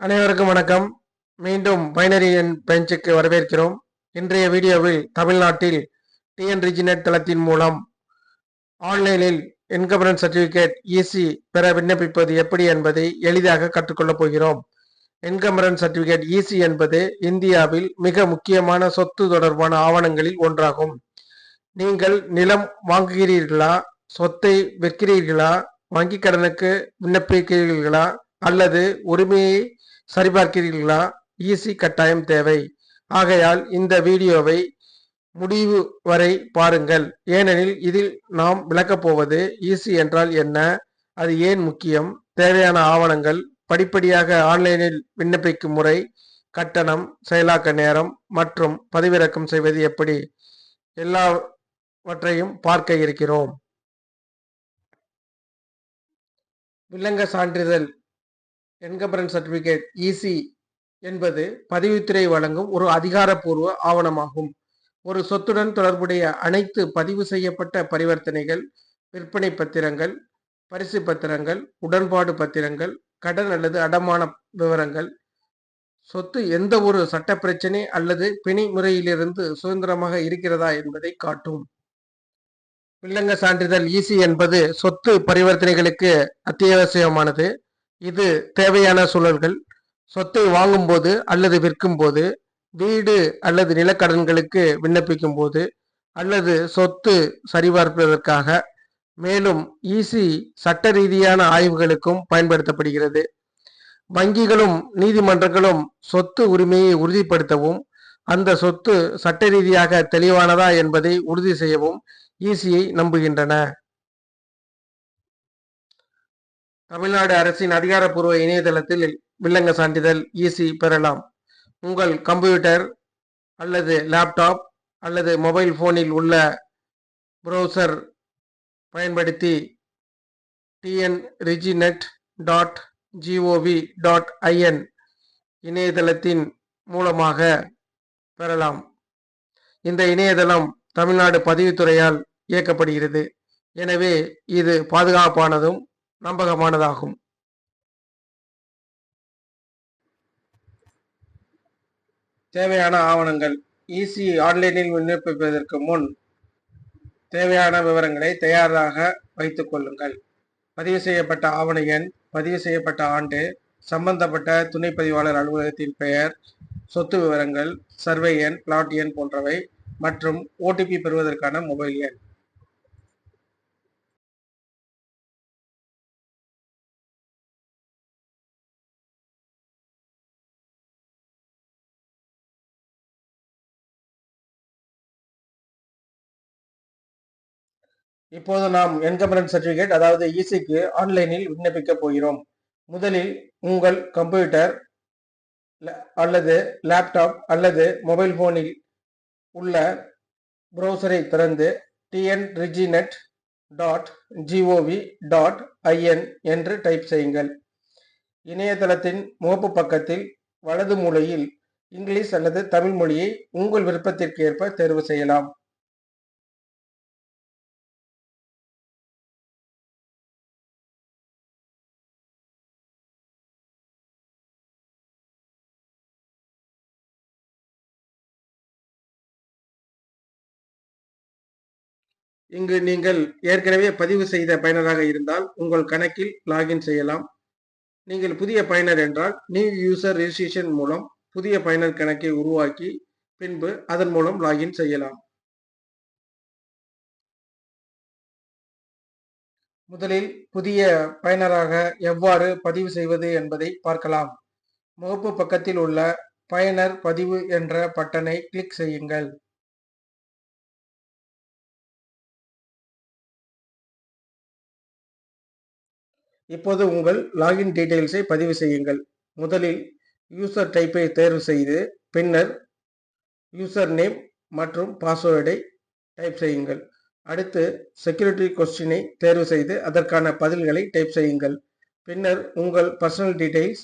அனைவருக்கும் வணக்கம். மீண்டும் பைனரி எண் பெஞ்சுக்கு வரவேற்கிறோம். இன்றைய வீடியோவில் தமிழ்நாட்டில் டிஎன்ரிஜிநெட் தளத்தின் மூலம் ஆன்லைனில் இன்கம்பரன்ஸ் சர்டிபிகேட் இசி பெற விண்ணப்பிப்பது எப்படி என்பதை எளிதாக கற்றுக்கொள்ளப் போகிறோம். இன்கம்பரன்ஸ் சர்டிபிகேட் இசி என்பது இந்தியாவில் மிக முக்கியமான சொத்து தொடர்பான ஆவணங்களில் ஒன்றாகும். நீங்கள் நிலம் வாங்குகிறீர்களா, சொத்தை விற்கிறீர்களா, வங்கிக் கடனுக்கு விண்ணப்பிக்கிறீர்களா அல்லது உரிமையை சரிபார்க்கிறீர்களா, இசி கட்டாயம் தேவை. ஆகையால் இந்த வீடியோவை முடிவு வரை பாருங்கள். ஏனெனில் இதில் நாம் விளக்கப் போவது இசி என்றால் என்ன, அது ஏன் முக்கியம், தேவையான ஆவணங்கள், படிப்படியாக ஆன்லைனில் விண்ணப்பிக்கும் முறை, கட்டணம், செயலாக்க நேரம் மற்றும் பதிவிறக்கம் செய்வது எப்படி, எல்லாவற்றையும் பார்க்க இருக்கிறோம். வில்லங்க சான்றிதழ் இன்கம்பரன்ஸ் சர்டிபிகேட் இசி என்பது பதிவுத்துறை வழங்கும் ஒரு அதிகாரப்பூர்வ ஆவணமாகும். ஒரு சொத்துடன் தொடர்புடைய அனைத்து பதிவு செய்யப்பட்ட பரிவர்த்தனைகள், விற்பனை பத்திரங்கள், பரிசு பத்திரங்கள், உடன்பாடு பத்திரங்கள், கடன் அல்லது அடமான விவரங்கள், சொத்து எந்த ஒரு சட்ட பிரச்சனை அல்லது பிணை முறையிலிருந்து சுதந்திரமாக இருக்கிறதா என்பதை காட்டும். வில்லங்க சான்றிதழ் இசி என்பது சொத்து பரிவர்த்தனைகளுக்கு அத்தியாவசியமானது. இது தேவையான சூழல்கள், சொத்தை வாங்கும் போது அல்லது விற்கும் போது, வீடு அல்லது நிலக்கடன்களுக்கு விண்ணப்பிக்கும் போது அல்லது சொத்து சரிபார்ப்பதற்காக. மேலும் இசி சட்ட ரீதியான ஆய்வுகளுக்கும் பயன்படுத்தப்படுகிறது. வங்கிகளும் நீதிமன்றங்களும் சொத்து உரிமையை உறுதிப்படுத்தவும் அந்த சொத்து சட்ட ரீதியாக தெளிவானதா என்பதை உறுதி செய்யவும் இசியை நம்புகின்றன. தமிழ்நாடு அரசின் அதிகாரப்பூர்வ இணையதளத்தில் வில்லங்க சான்றிதழ் இசி பெறலாம். உங்கள் கம்ப்யூட்டர் அல்லது லேப்டாப் அல்லது மொபைல் போனில் உள்ள ப்ரௌசர் பயன்படுத்தி tnriginet.gov.in இணையதளத்தின் மூலமாக பெறலாம். இந்த இணையதளம் தமிழ்நாடு பதிவுத்துறையால் இயக்கப்படுகிறது. எனவே இது பாதுகாப்பானதும் நம்பகமானதாகும். தேவையான ஆவணங்கள். இசி ஆன்லைனில் விண்ணப்பிப்பதற்கு முன் தேவையான விவரங்களை தயாராக வைத்துக் கொள்ளுங்கள். பதிவு செய்யப்பட்ட ஆவண எண், பதிவு செய்யப்பட்ட ஆண்டு, சம்பந்தப்பட்ட துணை பதிவாளர் அலுவலகத்தின் பெயர், சொத்து விவரங்கள், சர்வே எண், பிளாட் எண் போன்றவை மற்றும் ஓடிபி பெறுவதற்கான மொபைல் எண். இப்போது நாம் என்கம்பரன்ஸ் சர்டிபிகேட் அதாவது இசிக்கு ஆன்லைனில் விண்ணப்பிக்க போகிறோம். முதலில் உங்கள் கம்ப்யூட்டர் அல்லது லேப்டாப் அல்லது மொபைல் போனில் உள்ள ப்ரௌசரை திறந்து tnriginet.gov.in என்று டைப் செய்யுங்கள். இணையதளத்தின் முகப்பு பக்கத்தில் வலது மூலையில் இங்கிலீஷ் அல்லது தமிழ் மொழியை உங்கள் விருப்பத்திற்கு ஏற்ப தேர்வு செய்யலாம். இங்கு நீங்கள் ஏற்கனவே பதிவு செய்த பயனராக இருந்தால் உங்கள் கணக்கில் லாகின் செய்யலாம். நீங்கள் புதிய பயனர் என்றால் நியூ யூசர் ரெஜிஸ்ட்ரேஷன் மூலம் புதிய பயனர் கணக்கை உருவாக்கி பின்பு அதன் மூலம் லாகின் செய்யலாம். முதலில் புதிய பயனராக எவ்வாறு பதிவு செய்வது என்பதை பார்க்கலாம். முகப்பு பக்கத்தில் உள்ள பயனர் பதிவு என்ற பட்டனை கிளிக் செய்யுங்கள். இப்போது உங்கள் லாகின் டீடைல்ஸை பதிவு செய்யுங்கள். முதலில் யூசர் டைப்பை தேர்வு செய்து பின்னர் யூசர் நேம் மற்றும் பாஸ்வேர்டை டைப் செய்யுங்கள். அடுத்து செக்யூரிட்டி கொஸ்டினை தேர்வு செய்து அதற்கான பதில்களை டைப் செய்யுங்கள். பின்னர் உங்கள் பர்சனல் டீடைல்ஸ்,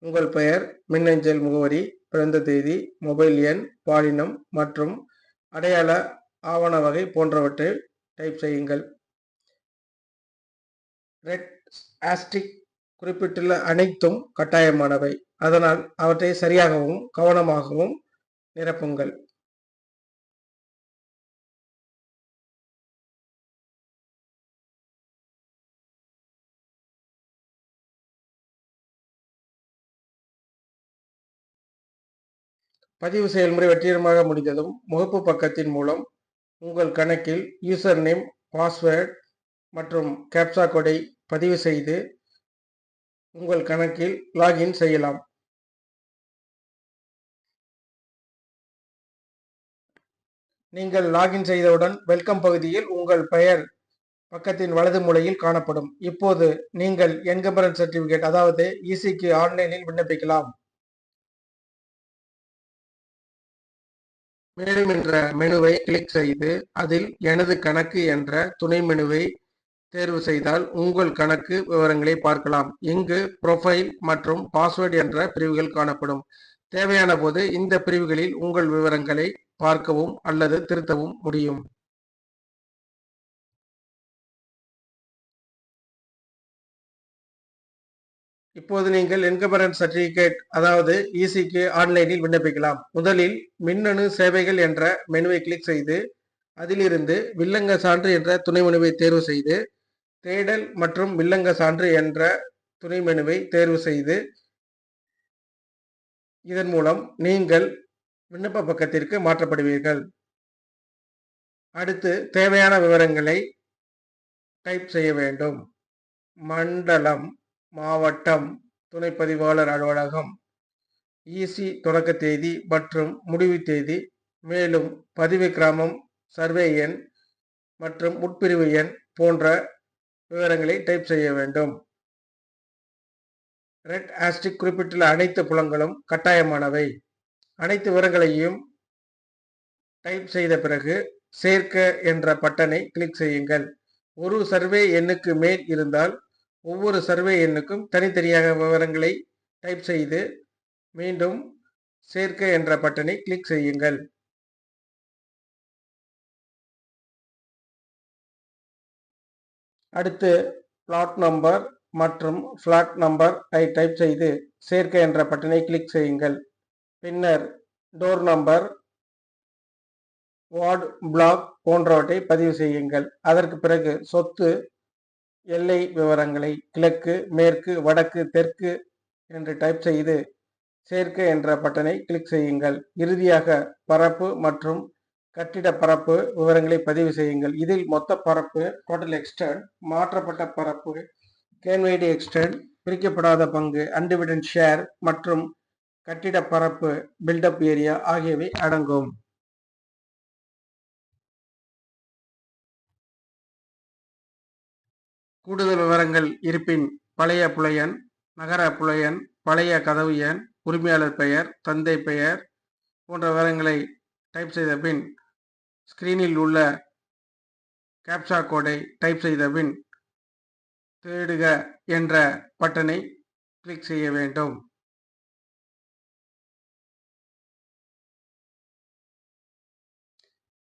உங்கள் பெயர், மின்னஞ்சல் முகவரி, பிறந்த தேதி, மொபைல் எண், பாலினம் மற்றும் அடையாள ஆவண வகை போன்றவற்றை டைப் செய்யுங்கள். ரெட் ஆஸ்டிக் குறிப்பிட்டுள்ள அனைத்தும் கட்டாயமானவை. அதனால் அவற்றை சரியாகவும் கவனமாகவும் நிரப்புங்கள். பதிவு செயல்முறை வெற்றிகரமாக முடிந்ததும் முகப்பு பக்கத்தின் மூலம் உங்கள் கணக்கில் யூசர் நேம், பாஸ்வேர்ட் மற்றும் கேப்சா கோடை பதிவு செய்து உங்கள் கணக்கில் லாகின் செய்யலாம். நீங்கள் லாகின் செய்தவுடன் வெல்கம் பகுதியில் உங்கள் பெயர் பக்கத்தின் வலது மூலையில் காணப்படும். இப்போது நீங்கள் என்கம்பரன்ஸ் சர்டிபிகேட் அதாவது இசிக்கு ஆன்லைனில் விண்ணப்பிக்கலாம். மேலும் என்ற மெனுவை கிளிக் செய்து அதில் எனது கணக்கு என்ற துணை மெனுவை தேர்வு செய்தால் உங்கள் கணக்கு விவரங்களை பார்க்கலாம். இங்கு ப்ரொஃபைல் மற்றும் பாஸ்வேர்டு என்ற பிரிவுகள் காணப்படும். தேவையான போது இந்த பிரிவுகளில் உங்கள் விவரங்களை பார்க்கவும் அல்லது திருத்தவும் முடியும். இப்போது நீங்கள் என்கம்பரன்ஸ் சர்டிபிகேட் அதாவது இசிக்கு ஆன்லைனில் விண்ணப்பிக்கலாம். முதலில் மின்னணு சேவைகள் என்ற மெனுவை கிளிக் செய்து அதிலிருந்து வில்லங்க சான்று என்ற துணை மெனுவை தேர்வு செய்து தேடல் மற்றும் வில்லங்க சான்று என்ற துணை மெனுவை தேர்வு செய்து இதன் மூலம் நீங்கள் விண்ணப்ப பக்கத்திற்கு மாற்றப்படுவீர்கள். அடுத்து தேவையான விவரங்களை டைப் செய்ய வேண்டும். மண்டலம், மாவட்டம், துணைப்பதிவாளர் அலுவலகம், இசி தொடக்க தேதி மற்றும் முடிவு தேதி, மேலும் பதிவு கிராமம், சர்வே எண் மற்றும் உட்பிரிவு எண் போன்ற விவரங்களை டைப் செய்ய வேண்டும். ரெட் ஆஸ்டிக் குறிப்பிட்டுள்ள அனைத்து புலங்களும் கட்டாயமானவை. அனைத்து விவரங்களையும் டைப் செய்த பிறகு சேர்க்க என்ற பட்டனை கிளிக் செய்யுங்கள். ஒரு சர்வே எண்ணுக்கு மேல் இருந்தால் ஒவ்வொரு சர்வே எண்ணுக்கும் தனித்தனியாக விவரங்களை டைப் செய்து மீண்டும் சேர்க்க என்ற பட்டனை கிளிக் செய்யுங்கள். அடுத்து பிளாட் நம்பர் மற்றும் பிளாட் நம்பர் ஐ டைப் செய்து சேர்க்க என்ற பட்டனை கிளிக் செய்யுங்கள். பின்னர் டோர் நம்பர், வார்டு, பிளாக் போன்றவற்றை பதிவு செய்யுங்கள். அதற்கு பிறகு சொத்து எல்லை விவரங்களை கிழக்கு, மேற்கு, வடக்கு, தெற்கு என்று டைப் செய்து சேர்க்க என்ற பட்டனை கிளிக் செய்யுங்கள். இறுதியாக பரப்பு மற்றும் கட்டிட பரப்பு விவரங்களை பதிவு செய்யுங்கள். இதில் மொத்த பரப்பு, டோட்டல் எக்ஸ்டென்ட், மாற்றப்பட்ட பரப்பு, கேன்வைடு எக்ஸ்டென்ட், பிரிக்கப்படாத பங்கு, அன்டிவிடென்ட் ஷேர் மற்றும் கட்டிட பரப்பு, பில்டப் ஏரியா ஆகியவை அடங்கும். கூடுதல் விவரங்கள் இருப்பின் பழைய புலையன், நகர புலையன், பழைய கதவு எண், உரிமையாளர் பெயர், தந்தை பெயர் போன்ற விவரங்களை டைப் செய்த பின் ஸ்கிரீனில் உள்ள கேப்சா கோடை டைப் செய்த பின் தேடுக என்ற பட்டனை கிளிக் செய்ய வேண்டும்.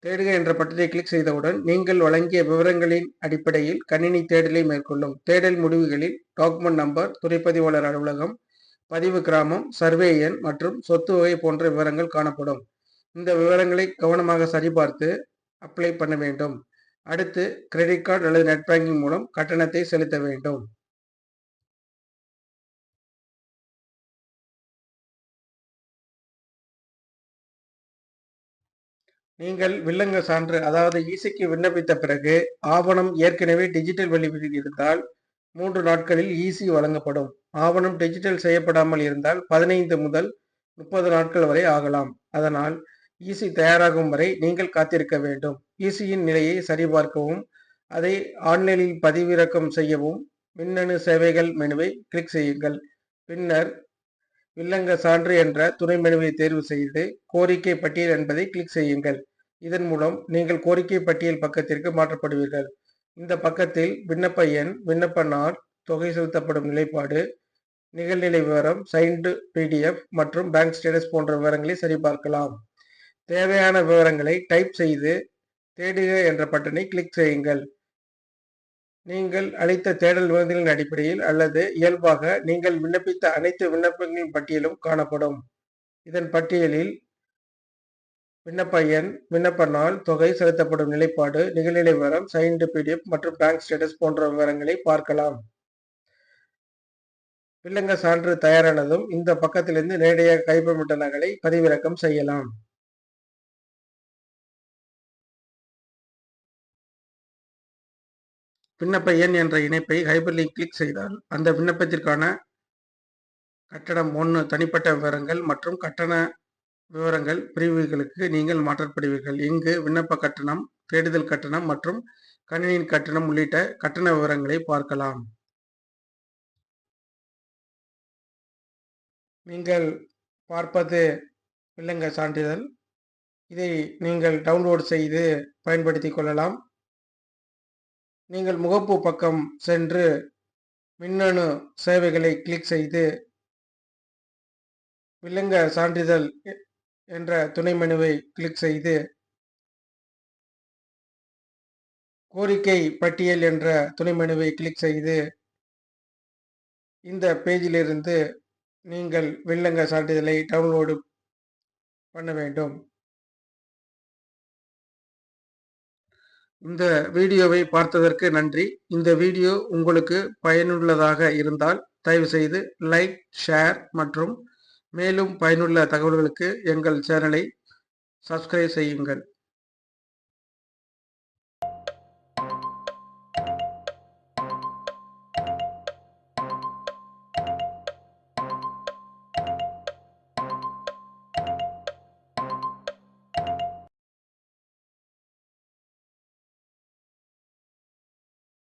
தேடுக என்ற பட்டனை கிளிக் செய்தவுடன் நீங்கள் வழங்கிய விவரங்களின் அடிப்படையில் கணினி தேடலை மேற்கொள்ளும். தேடல் முடிவுகளில் டாக்குமெண்ட் நம்பர், துணைப்பதிவாளர் அலுவலகம், பதிவு கிராமம், சர்வே எண் மற்றும் சொத்து வகை போன்ற விவரங்கள் காணப்படும். இந்த விவரங்களை கவனமாக சரிபார்த்து அப்ளை பண்ண வேண்டும். அடுத்து கிரெடிட் கார்டு அல்லது நெட் பேங்கிங் மூலம் கட்டணத்தை செலுத்த வேண்டும். நீங்கள் வில்லங்க சான்று அதாவது இசிக்கு விண்ணப்பித்த பிறகு ஆவணம் ஏற்கனவே டிஜிட்டல் வடிவில் இருந்தால் 3 நாட்களில் இசி வழங்கப்படும். ஆவணம் டிஜிட்டல் செய்யப்படாமல் இருந்தால் 15 முதல் 30 நாட்கள் வரை ஆகலாம். அதனால் இசி தயாராகும் வரை நீங்கள் காத்திருக்க வேண்டும். இசியின் நிலையை சரிபார்க்கவும் அதை ஆன்லைனில் பதிவிறக்கம் செய்யவும் மின்னணு சேவைகள் மெனுவை கிளிக் செய்யுங்கள். பின்னர் வில்லங்க சான்று என்ற துணை மெனுவை தேர்வு செய்து கோரிக்கை பட்டியல் என்பதை கிளிக் செய்யுங்கள். இதன் மூலம் நீங்கள் கோரிக்கை பட்டியல் பக்கத்திற்கு மாற்றப்படுவீர்கள். இந்த பக்கத்தில் விண்ணப்ப எண், விண்ணப்ப நாள், தொகை செலுத்தப்படும் நிலைப்பாடு, நிகழ்நிலை விவரம், சைன்டு பிடிஎஃப் மற்றும் பேங்க் ஸ்டேட்டஸ் போன்ற விவரங்களை சரிபார்க்கலாம். தேவையான விவரங்களை டைப் செய்து தேடுக என்ற பட்டனை கிளிக் செய்யுங்கள். நீங்கள் அளித்த தேடல் விருதுகளின் அடிப்படையில் அல்லது இயல்பாக நீங்கள் விண்ணப்பித்த அனைத்து விண்ணப்பங்களின் பட்டியலும் காணப்படும். இதன் பட்டியலில் விண்ணப்ப எண், விண்ணப்ப நாள், தொகை செலுத்தப்படும் நிலைப்பாடு, நிகழ்நிலை விவரம், சைன்டு பிடிஎஃப் மற்றும் பேங்க் ஸ்டேட்டஸ் போன்ற விவரங்களை பார்க்கலாம். வில்லங்க சான்று தயாரானதும் இந்த பக்கத்திலிருந்து நேரடியாக கைப்பற்ற நகலை பதிவிறக்கம் செய்யலாம். விண்ணப்ப எண் என்ற இணைப்பை ஹைப்பர்லிங்க் கிளிக் செய்தால் அந்த விண்ணப்பத்திற்கான கட்டணம் 1 தனிப்பட்ட விவரங்கள் மற்றும் கட்டண விவரங்கள் பிரிவுகளுக்கு நீங்கள் மாற்றப்படுவீர்கள். இங்கு விண்ணப்ப கட்டணம், தேடுதல் கட்டணம் மற்றும் கணினியின் கட்டணம் உள்ளிட்ட கட்டண விவரங்களை பார்க்கலாம். நீங்கள் பார்ப்பது வில்லங்க சான்றிதழ். இதை நீங்கள் டவுன்லோட் செய்து பயன்படுத்திக் கொள்ளலாம். நீங்கள் முகப்பு பக்கம் சென்று மின்னணு சேவைகளை கிளிக் செய்து வில்லங்க சான்றிதழ் என்ற துணை மெனுவை கிளிக் செய்து கோரிக்கை பட்டியல் என்ற துணை மெனுவை கிளிக் செய்து இந்த பேஜிலிருந்து நீங்கள் வில்லங்க சான்றிதழை டவுன்லோடு பண்ண வேண்டும். இந்த வீடியோவை பார்த்ததற்கு நன்றி. இந்த வீடியோ உங்களுக்கு பயனுள்ளதாக இருந்தால் தயவு செய்து லைக், ஷேர் மற்றும் மேலும் பயனுள்ள தகவல்களுக்கு எங்கள் சேனலை சப்ஸ்கிரைப் செய்யுங்கள்.